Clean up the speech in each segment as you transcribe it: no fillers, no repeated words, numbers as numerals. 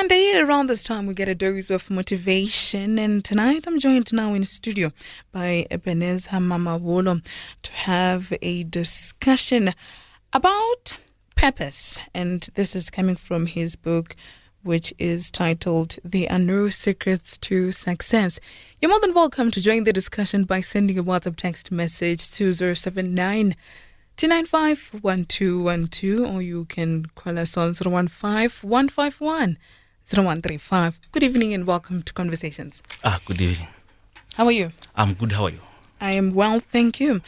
Monday, around this time, we get a dose of motivation. And tonight, I'm joined now in studio by Ebenezer Mamabolo to have a discussion about purpose. And this is coming from his book, which is titled There Are No Secrets to Success. You're more than welcome to join the discussion by sending a WhatsApp text message to 079 295 1212, or you can call us on 015 151 0135. Good evening and welcome to Conversations. Good evening. How are you? I'm good. How are you? I am well, thank you.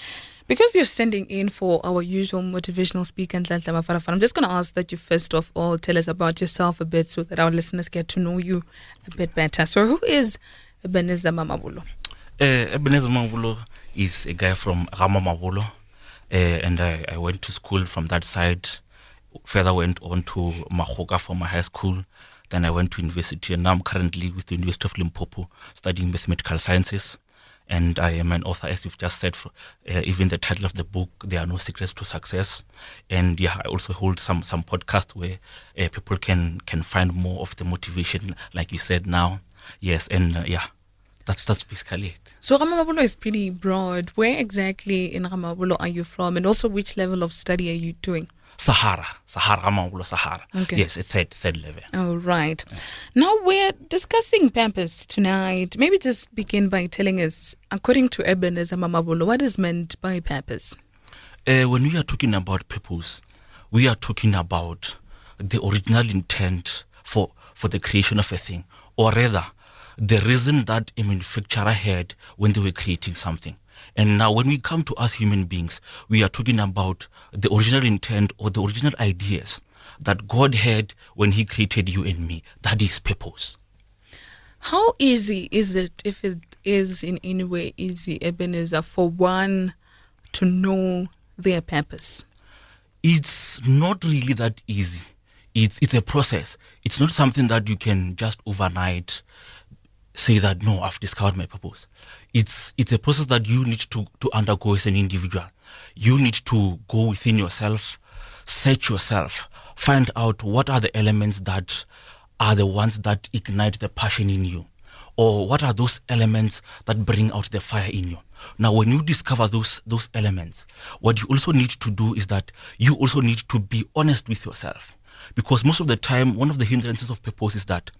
Because you're standing in for our usual motivational speaker, Nhlanhla Mafarafana, I'm just going to ask that you first of all tell us about yourself a bit so that our listeners get to know you a bit better. So who is Ebenezer Mamabolo? Ebenezer Mamabolo is a guy from Ramamabolo, and I went to school from that side. Further went on to Mahoga for my high school. Then I went to university, and now I'm currently with the University of Limpopo studying mathematical sciences. And I am an author, as you've just said, for, even the title of the book, There Are No Secrets to Success. And yeah, I also hold some podcasts where people can find more of the motivation, like you said now. Yes, and that's basically it. So Ramamabolo is pretty broad. Where exactly in Ramamabolo are you from? And also which level of study are you doing? Sahara, Ramamabolo, Sahara. Okay. Yes, a third level. All right. Yes. Now we're discussing purpose tonight. Maybe just begin by telling us, according to Ebenezer Mamabolo, what is meant by purpose? When we are talking about purpose, we are talking about the original intent for the creation of a thing, or rather, the reason that a manufacturer had when they were creating something. And now when we come to us human beings, we are talking about the original intent or the original ideas that God had when he created you and me. That is purpose. How easy is it, if it is in any way easy, Ebenezer, for one to know their purpose? It's not really that easy. It's a process. It's not something that you can just overnight say that, no, I've discovered my purpose. It's a process that you need to undergo as an individual. You need to go within yourself, search yourself, find out what are the elements that are the ones that ignite the passion in you, or what are those elements that bring out the fire in you. Now, when you discover those elements, what you also need to do is that you also need to be honest with yourself. Because most of the time, one of the hindrances of purpose is that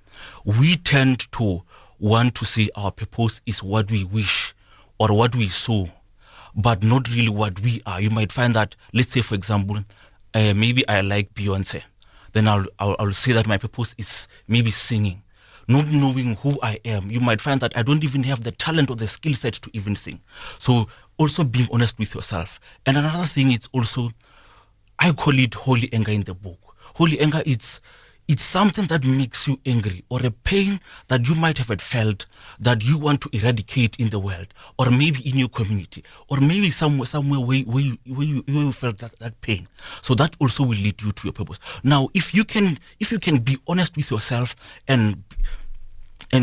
we tend to want to say our purpose is what we wish or what we saw, but not really what we are. You might find that, let's say, for example, maybe I like Beyonce. Then I'll say that my purpose is maybe singing. Not knowing who I am, you might find that I don't even have the talent or the skill set to even sing. So also being honest with yourself. And another thing is also, I call it holy anger in the book. Holy anger, it's something that makes you angry, or a pain that you might have felt that you want to eradicate in the world, or maybe in your community, or maybe somewhere where you felt that pain. So that also will lead you to your purpose. Now, if you can be honest with yourself and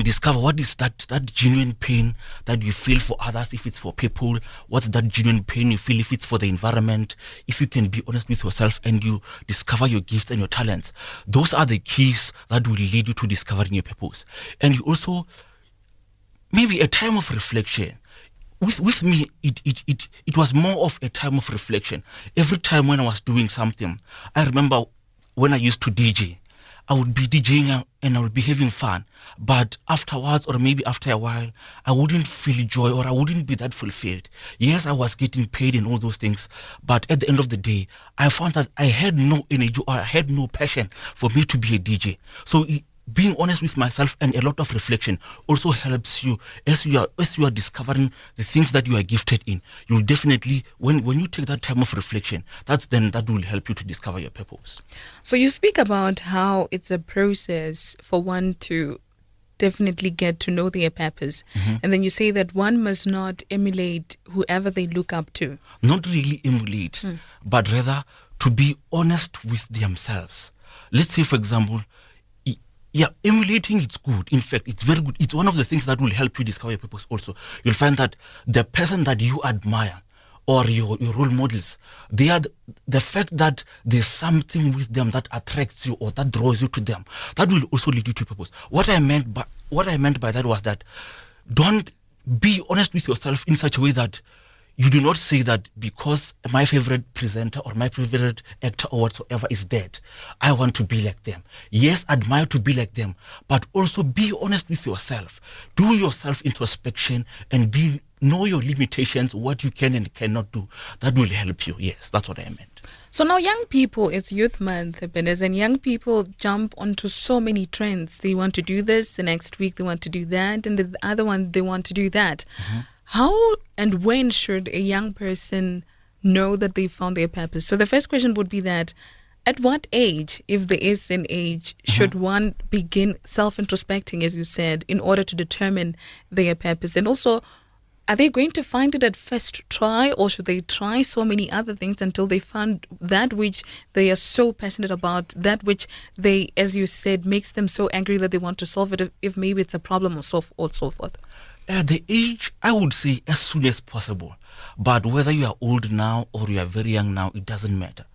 discover what is that genuine pain that you feel for others, if it's for people, what's that genuine pain you feel if it's for the environment, if you can be honest with yourself and you discover your gifts and your talents, those are the keys that will lead you to discovering your purpose. And you also, maybe a time of reflection. With me, it was more of a time of reflection. Every time when I was doing something, I remember when I used to DJ, I would be DJing and I would be having fun. But afterwards, or maybe after a while, I wouldn't feel joy, or I wouldn't be that fulfilled. Yes, I was getting paid and all those things. But at the end of the day, I found that I had no energy, or I had no passion for me to be a DJ. So being honest with myself and a lot of reflection also helps you as you are discovering the things that you are gifted in. You'll definitely, when you take that time of reflection, that will help you to discover your purpose. So you speak about how it's a process for one to definitely get to know their purpose. Mm-hmm. And then you say that one must not emulate whoever they look up to. Not really emulate, but rather to be honest with themselves. Let's say, for example, emulating is good. In fact, it's very good. It's one of the things that will help you discover your purpose also. You'll find that the person that you admire or your role models. They are the fact that there's something with them that attracts you or that draws you to them. That will also lead you to purpose. What I meant by that was that don't be honest with yourself in such a way that you do not say that because my favorite presenter or my favorite actor or whatsoever is dead, I want to be like them. Yes, admire to be like them, but also be honest with yourself. Do your self introspection and know your limitations, what you can and cannot do. That will help you. Yes, that's what I meant. So now young people, it's Youth Month, Ebenezer, and young people jump onto so many trends. They want to do this, the next week they want to do that, and the other one they want to do that. Mm-hmm. How and when should a young person know that they found their purpose? So the first question would be that at what age, if there is an age, should one begin self-introspecting, as you said, in order to determine their purpose? And also, are they going to find it at first try, or should they try so many other things until they find that which they are so passionate about, that which they, as you said, makes them so angry that they want to solve it, if maybe it's a problem or so forth? The age, I would say as soon as possible. But whether you are old now or you are very young now, it doesn't matter.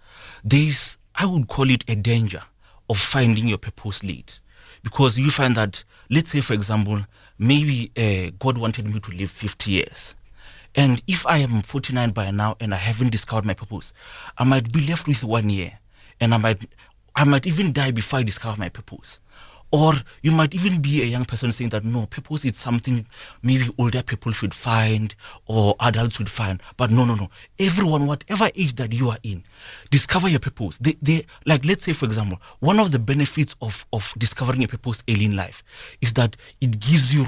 There's, I would call it a danger of finding your purpose late. Because you find that, let's say, for example, maybe God wanted me to live 50 years. And if I am 49 by now and I haven't discovered my purpose, I might be left with 1 year. And I might even die before I discover my purpose. Or you might even be a young person saying that, no, purpose is something maybe older people should find or adults should find. But no. Everyone, whatever age that you are in, discover your purpose. They like, let's say, for example, one of the benefits of discovering a purpose early in life is that it gives you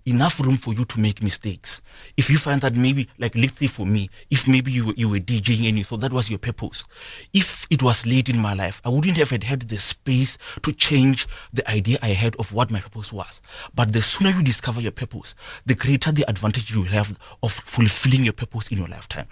enough room for you to make mistakes. If you find that maybe, like let's say for me, if maybe you were DJing and you thought that was your purpose, if it was late in my life, I wouldn't have had the space to change the idea I had of what my purpose was. But the sooner you discover your purpose, the greater the advantage you have of fulfilling your purpose in your lifetime.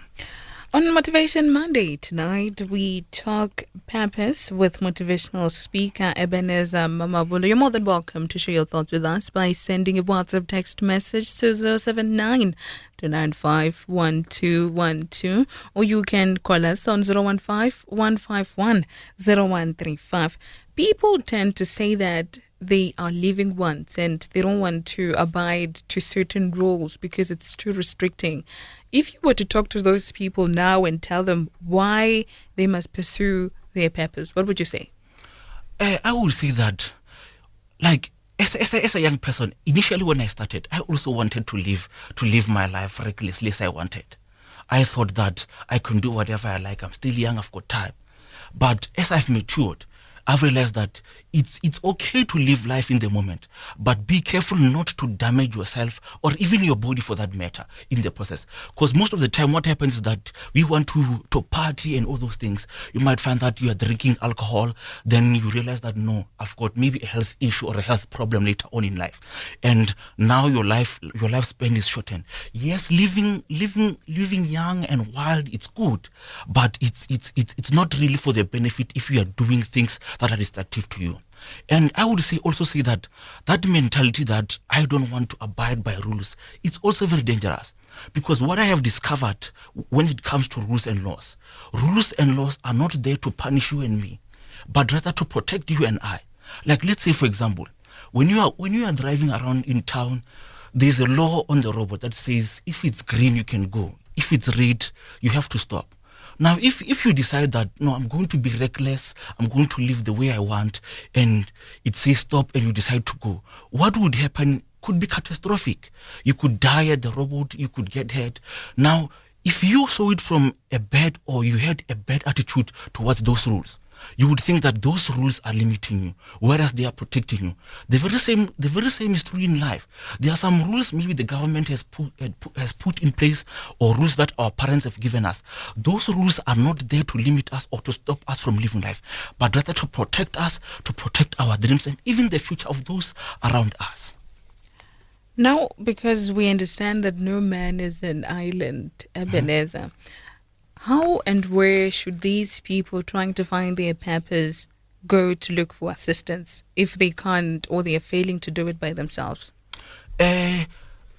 On Motivation Monday tonight, we talk purpose with motivational speaker Ebenezer Mamabolo. You're more than welcome to share your thoughts with us by sending a WhatsApp text message to 079 295 1212, or you can call us on 015 151 0135. People tend to say that they are living once and they don't want to abide to certain rules because it's too restricting. If you were to talk to those people now and tell them why they must pursue their purpose, what would you say? I would say that, like, as a young person, initially when I started, I also wanted to live my life recklessly as I wanted. I thought that I can do whatever I like. I'm still young, I've got time. But as I've matured, I've realized that it's okay to live life in the moment, but be careful not to damage yourself or even your body for that matter in the process. Because most of the time what happens is that we want to party and all those things. You might find that you are drinking alcohol, then you realize that no, I've got maybe a health issue or a health problem later on in life. And now your lifespan is shortened. Yes, living young and wild, it's good, but it's not really for the benefit if you are doing things that are destructive to you. And I would also say that mentality that I don't want to abide by rules, it's also very dangerous. Because what I have discovered when it comes to rules and laws are not there to punish you and me, but rather to protect you and I. Like, let's say, for example, when you are driving around in town, there's a law on the road that says if it's green, you can go. If it's red, you have to stop. Now, if you decide that, no, I'm going to be reckless, I'm going to live the way I want, and it says stop and you decide to go, what would happen could be catastrophic. You could die at the road, you could get hurt. Now, if you saw it from a bad, or you had a bad attitude towards those rules, you would think that those rules are limiting you, whereas they are protecting you. The very same is true in life. There are some rules maybe the government has put in place, or rules that our parents have given us. Those rules are not there to limit us or to stop us from living life, but rather to protect us, to protect our dreams and even the future of those around us. Now, because we understand that no man is an island, Ebenezer, how and where should these people trying to find their purpose go to look for assistance if they can't or they are failing to do it by themselves?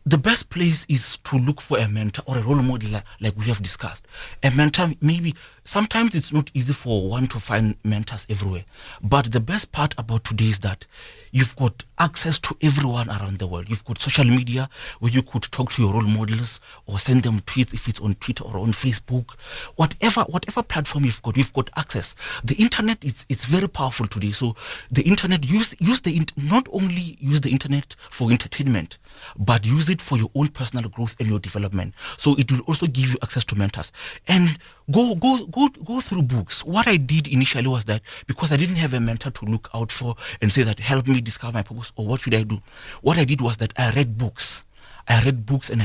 the best place is to look for a mentor or a role model, like we have discussed. A mentor, maybe sometimes it's not easy for one to find mentors everywhere. But the best part about today is that you've got access to everyone around the world. You've got social media where you could talk to your role models or send them tweets if it's on Twitter or on Facebook. Whatever platform you've got access. The internet it's very powerful today. So the internet, not only use the internet for entertainment, but use it for your own personal growth and your development. So it will also give you access to mentors. And go through books. What I did initially was that, because I didn't have a mentor to look out for and say that help me discover my purpose or what should I do, what I did was that I read books. I read books. I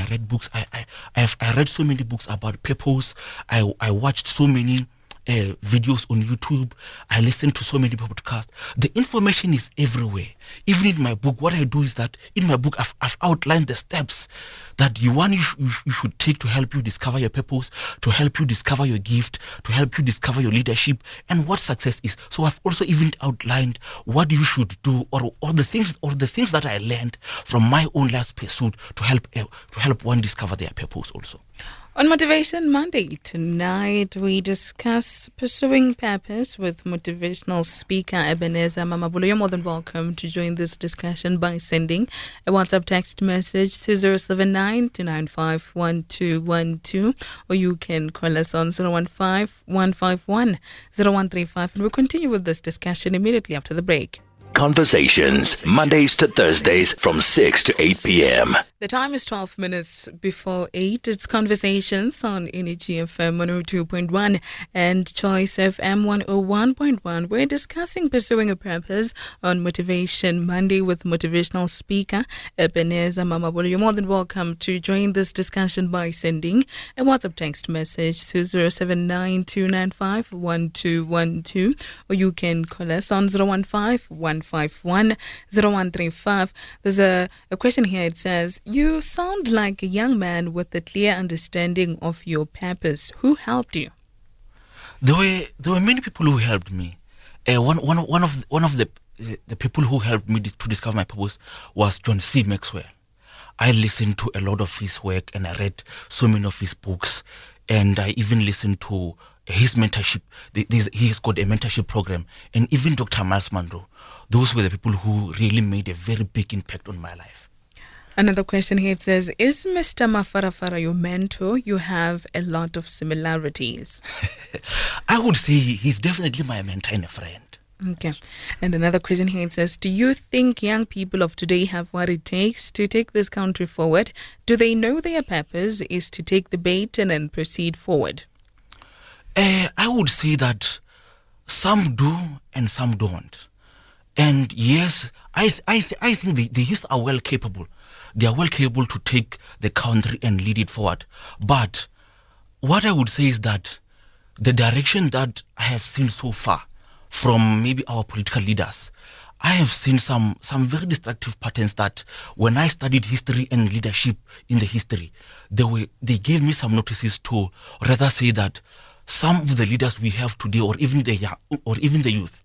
read so many books about purpose. I watched so many videos on YouTube. I listen to so many podcasts. The information is everywhere. Even in my book, what I do is that in my book, I've outlined the steps that you should take to help you discover your purpose, to help you discover your gift, to help you discover your leadership, and what success is. So I've also even outlined what you should do, or the things that I learned from my own last pursuit to help one discover their purpose also. On Motivation Monday tonight, we discuss pursuing purpose with motivational speaker Ebenezer Mamabolo. You're more than welcome to join this discussion by sending a WhatsApp text message to 079-295-1212, or you can call us on 015-151-0135. And we'll continue with this discussion immediately after the break. Conversations, Mondays to Thursdays from 6 to 8 p.m. The time is 12 minutes before 8. It's Conversations on Energy FM 102.1 and Choice FM 101.1. We're discussing pursuing a purpose on Motivation Monday with motivational speaker Ebenezer Mamabolo. You're more than welcome to join this discussion by sending a WhatsApp text message to 079-295-1212, or you can call us on 015-151-0135. There's a question here. It says, you sound like a young man with a clear understanding of your purpose. Who helped you? There were many people who helped me. One of the people who helped me to discover my purpose was John C. Maxwell. I listened to a lot of his work and I read so many of his books, and I even listened to his mentorship. He has got a mentorship program, and even Dr. Miles Monroe. Those were the people who really made a very big impact on my life. Another question here, it says, is Mr. Mafarafara your mentor? You have a lot of similarities. I would say he's definitely my mentor and a friend. Okay. And another question here, it says, do you think young people of today have what it takes to take this country forward? Do they know their purpose is to take the baton and proceed forward? I would say that some do and some don't. And yes, I think the youth are well capable. They are well capable to take the country and lead it forward. But what I would say is that the direction that I have seen so far from maybe our political leaders, I have seen some very destructive patterns that when I studied history and leadership in the history, they gave me some notices to rather say that some of the leaders we have today, or even the youth,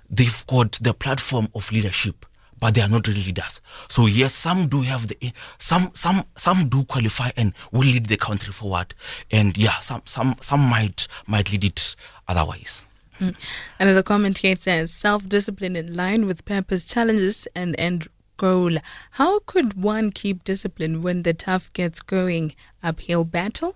they've got the platform of leadership, but they are not really leaders. So yes, some do have some do qualify and will lead the country forward, and yeah, some might lead it otherwise. Another comment here says, self-discipline in line with purpose, challenges and end goal. How could one keep discipline when the tough gets going? Uphill battle?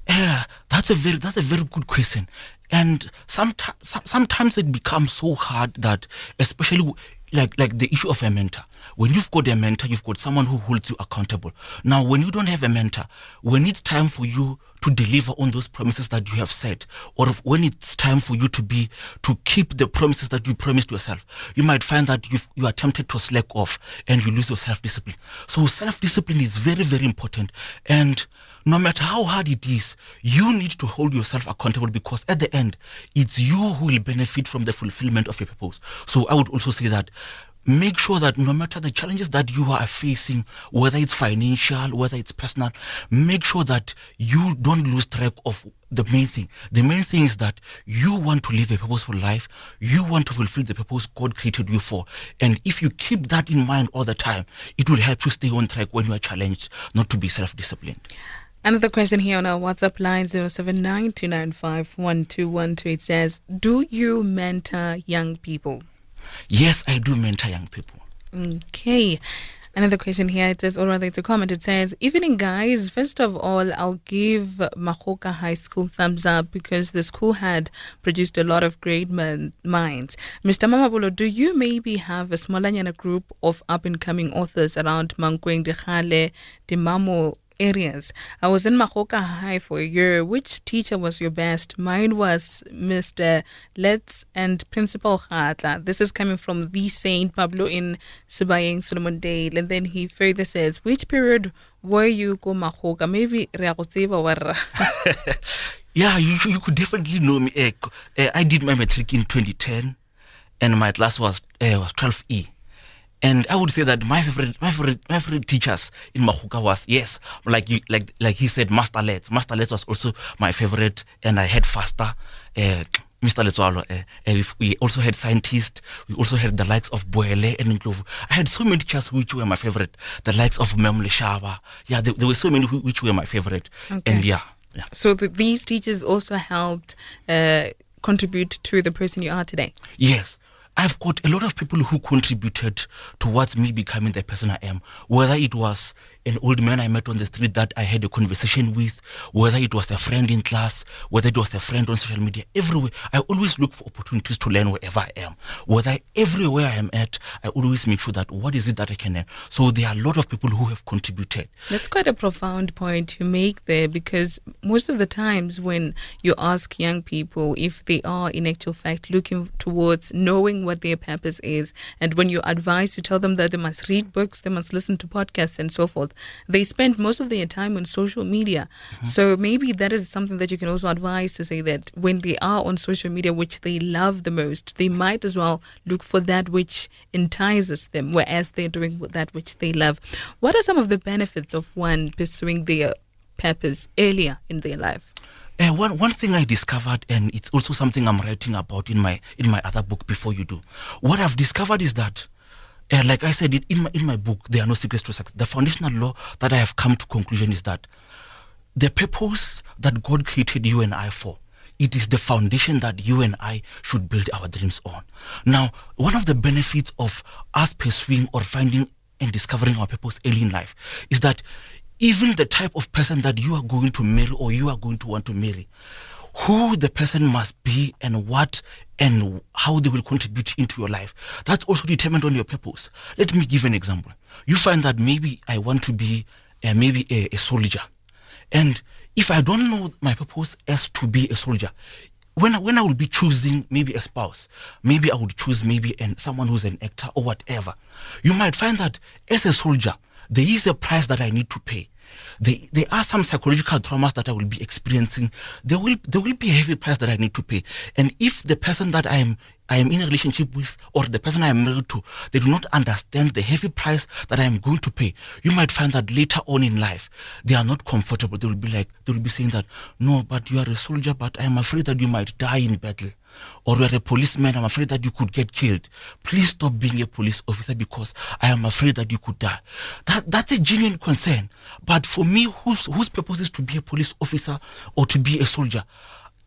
Yeah, that's a very good question. And sometimes it becomes so hard that, especially like the issue of a mentor. When you've got a mentor, you've got someone who holds you accountable. Now, when you don't have a mentor, when it's time for you to deliver on those promises that you have said, or when it's time for you to keep the promises that you promised yourself, you might find that you are tempted to slack off and you lose your self-discipline. So self-discipline is very, very important. And no matter how hard it is, you need to hold yourself accountable, because at the end, it's you who will benefit from the fulfillment of your purpose. So I would also say that make sure that no matter the challenges that you are facing, whether it's financial, whether it's personal, make sure that you don't lose track of the main thing. The main thing is that you want to live a purposeful life. You want to fulfill the purpose God created you for. And if you keep that in mind all the time, it will help you stay on track when you are challenged, not to be self-disciplined. Another question here on our WhatsApp line, 07929512112. It says, do you mentor young people? Yes, I do mentor young people. Okay. Another question here, it says, or rather it's a comment, it says, evening guys, first of all, I'll give Mahoka High School thumbs up because the school had produced a lot of great minds. Mr. Mamabolo, do you maybe have a smallanyana group of up-and-coming authors around Mankweng, Dechale, Dimamo areas? I was in Mahoka High for a year. Which teacher was your best? Mine was Mr. Letts and Principal Khatla. This is coming from the Saint Pablo in Sibayeng, Solomon Dale. And then he further says, which period were you go Mahoka? Maybe Yeah, you could definitely know me. I did my matric in 2010 and my class was 12E. And I would say that my favorite teachers in Mahoka was, yes, like he said, Master Letts. Master Letts was also my favorite, and I had Faster, Mr. Letswalo. We also had scientists. We also had the likes of Boele and Ndlovu. I had so many teachers which were my favorite. The likes of Memle Shaba. Yeah, there were so many which were my favorite. Okay. And yeah. So these teachers also helped contribute to the person you are today? Yes. I've got a lot of people who contributed towards me becoming the person I am. Whether it was an old man I met on the street that I had a conversation with, whether it was a friend in class, whether it was a friend on social media, everywhere. I always look for opportunities to learn wherever I am. Everywhere I am at, I always make sure that what is it that I can learn. So there are a lot of people who have contributed. That's quite a profound point you make there, because most of the times when you ask young people if they are in actual fact looking towards knowing what their purpose is, and when you advise, you tell them that they must read books, they must listen to podcasts and so forth, they spend most of their time on social media. Mm-hmm. So maybe that is something that you can also advise, to say that when they are on social media, which they love the most, they might as well look for that which entices them, whereas they're doing that which they love. What are some of the benefits of one pursuing their purpose earlier in their life? One thing I discovered, and it's also something I'm writing about in my other book, Before You Do. What I've discovered is that, like I said, in my book, there are no secrets to success. The foundational law that I have come to conclusion is that the purpose that God created you and I for, it is the foundation that you and I should build our dreams on. Now, one of the benefits of us pursuing or finding and discovering our purpose early in life is that even the type of person that you are going to marry or you are going to want to marry, who the person must be and what and how they will contribute into your life, that's also determined on your purpose. Let me give an example. You find that maybe I want to be maybe a soldier. And if I don't know my purpose as to be a soldier, when I will be choosing maybe a spouse, maybe I would choose maybe someone who's an actor or whatever. You might find that as a soldier, there is a price that I need to pay. There are some psychological traumas that I will be experiencing. There will be a heavy price that I need to pay. And if the person that I am in a relationship with, or the person I am married to, they do not understand the heavy price that I am going to pay, you might find that later on in life, they are not comfortable. They will be saying that, no, but you are a soldier, but I am afraid that you might die in battle. Or you are a policeman, I'm afraid that you could get killed. Please stop being a police officer because I am afraid that you could die. That's a genuine concern. But for me, whose purpose is to be a police officer or to be a soldier,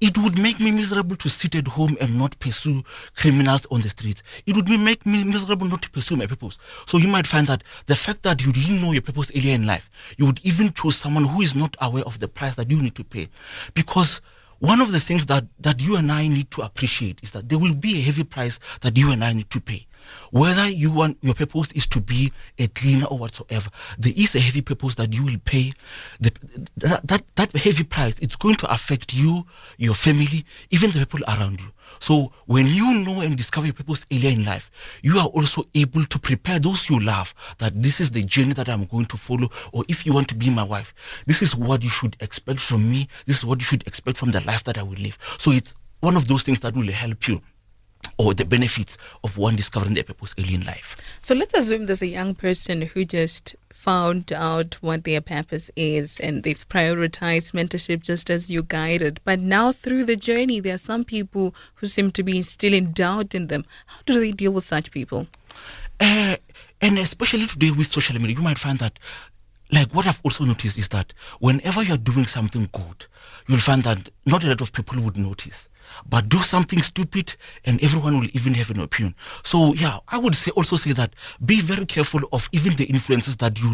it would make me miserable to sit at home and not pursue criminals on the streets. It would make me miserable not to pursue my purpose. So you might find that the fact that you didn't know your purpose earlier in life, you would even choose someone who is not aware of the price that you need to pay. Because one of the things that you and I need to appreciate is that there will be a heavy price that you and I need to pay. Whether your purpose is to be a cleaner or whatsoever, there is a heavy purpose that you will pay. That heavy price, it's going to affect you, your family, even the people around you. So when you know and discover your purpose earlier in life, you are also able to prepare those you love that this is the journey that I'm going to follow. Or if you want to be my wife, this is what you should expect from me. This is what you should expect from the life that I will live. So it's one of those things that will help you or the benefits of one discovering their purpose early in life. So let's assume there's a young person who just found out what their purpose is and they've prioritized mentorship just as you guided. But now through the journey, there are some people who seem to be still in doubt in them. How do they deal with such people? And especially today with social media, you might find that, like what I've also noticed is that whenever you're doing something good, you'll find that not a lot of people would notice. But do something stupid and everyone will even have an opinion. So yeah, I would also say that be very careful of even the influences that you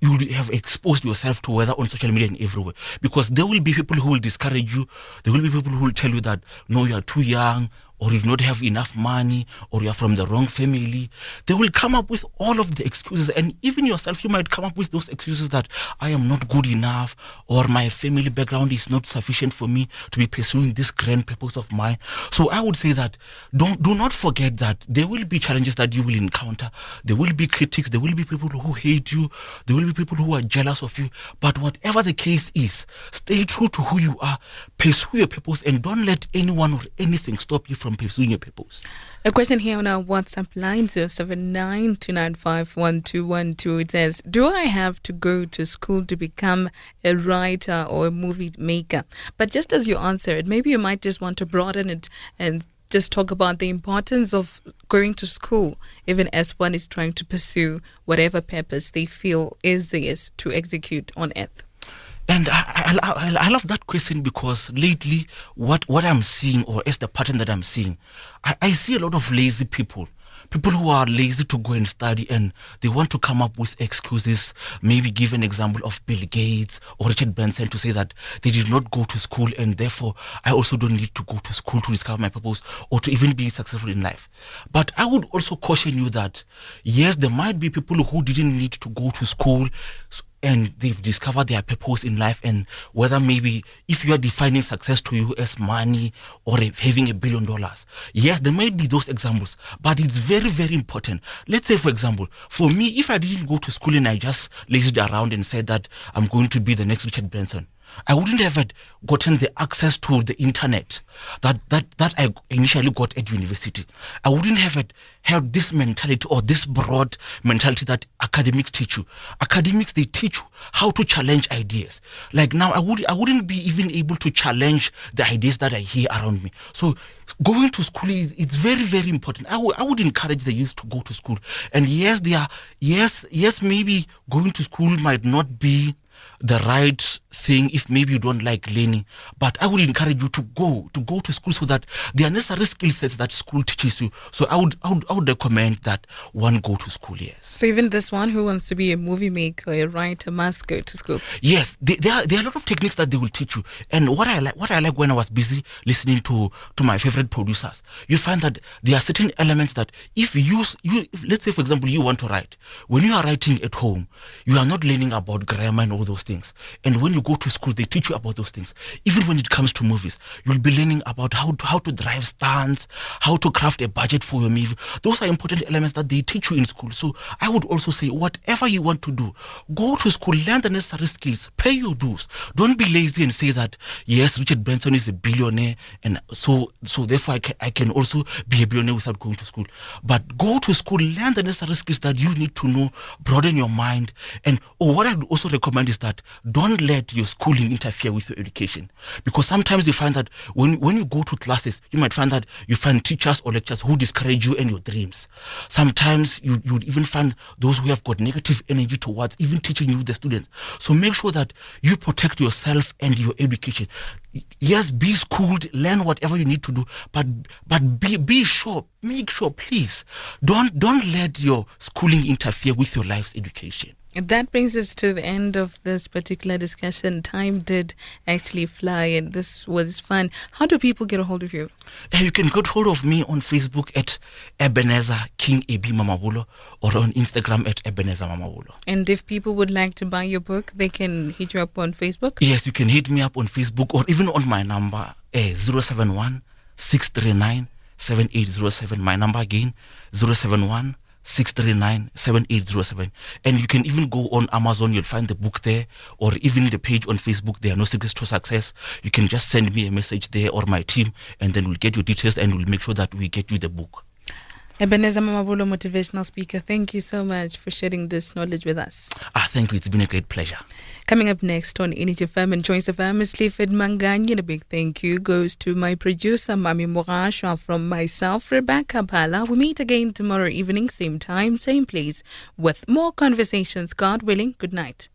will have exposed yourself to, whether on social media and everywhere. Because there will be people who will discourage you. There will be people who will tell you that, no, you are too young, or you do not have enough money, or you are from the wrong family. They will come up with all of the excuses, and even yourself, you might come up with those excuses that I am not good enough, or my family background is not sufficient for me to be pursuing this grand purpose of mine. So I would say that do not forget that there will be challenges that you will encounter. There will be critics, there will be people who hate you, there will be people who are jealous of you. But whatever the case is, stay true to who you are, pursue your purpose, and don't let anyone or anything stop you from pursuing your purpose. A question here on our WhatsApp line, 079-295-1212. It says, do I have to go to school to become a writer or a movie maker? But just as you answer it, maybe you might just want to broaden it and just talk about the importance of going to school, even as one is trying to pursue whatever purpose they feel is theirs to execute on earth. And I love that question, because lately what I'm seeing, or as the pattern that I'm seeing, I see a lot of lazy people who are lazy to go and study, and they want to come up with excuses, maybe give an example of Bill Gates or Richard Branson to say that they did not go to school and therefore I also don't need to go to school to discover my purpose or to even be successful in life. But I would also caution you that, yes, there might be people who didn't need to go to school and they've discovered their purpose in life, and whether maybe if you are defining success to you as money or having $1 billion, yes, there might be those examples, but it's very, very important. Let's say, for example, for me, if I didn't go to school and I just lazied around and said that I'm going to be the next Richard Branson, I wouldn't have gotten the access to the internet that I initially got at university. I wouldn't have had this mentality or this broad mentality that academics teach you. Academics, they teach you how to challenge ideas. Like now, I wouldn't be even able to challenge the ideas that I hear around me. So going to school it's very, very important. I would encourage the youth to go to school. And yes, maybe going to school might not be the right thing if maybe you don't like learning, but I would encourage you to go to school so that the necessary skill sets that school teaches you. So I would recommend that one go to school. Yes. So even this one who wants to be a movie maker, a writer, must go to school. Yes, there are a lot of techniques that they will teach you. And what I like when I was busy listening to my favorite producers, you find that there are certain elements that if let's say, for example, you want to write. When you are writing at home, you are not learning about grammar and all those things. And when you go to school, they teach you about those things. Even when it comes to movies, you'll be learning about how to drive stunts, how to craft a budget for your movie. Those are important elements that they teach you in school. So I would also say, whatever you want to do, go to school, learn the necessary skills, pay your dues. Don't be lazy and say that, yes, Richard Branson is a billionaire, and so therefore I can also be a billionaire without going to school. But go to school, learn the necessary skills that you need to know, broaden your mind. And what I would also recommend is that don't let your schooling interfere with your education, because sometimes you find that when you go to classes, you might find that you find teachers or lecturers who discourage you and your dreams. Sometimes you would even find those who have got negative energy towards even teaching you, the students. So make sure that you protect yourself and your education. Yes, be schooled, learn whatever you need to do, but be sure, make sure, please, don't let your schooling interfere with your life's education. That brings us to the end of this particular discussion. Time did actually fly, and this was fun. How do people get a hold of you? You can get hold of me on Facebook at Ebenezer King Ebi Mamabolo, or on Instagram at Ebenezer Mamabolo. And if people would like to buy your book, they can hit you up on Facebook? Yes, you can hit me up on Facebook or even on my number, 071 639 7807. My number again, 071 639-7807. And you can even go on Amazon, you'll find the book there, or even the page on Facebook, There Are No Secrets to Success. You can just send me a message there or my team, and then we'll get your details and we'll make sure that we get you the book. Ebenezer Mamabolo, motivational speaker, thank you so much for sharing this knowledge with us. Thank you. It's been a great pleasure. Coming up next on Init FM and Choice FM is Clifford Mangani. And a big thank you goes to my producer, Mami Mogashoa, from myself, Rebecca Pala. We meet again tomorrow evening, same time, same place, with more conversations. God willing, good night.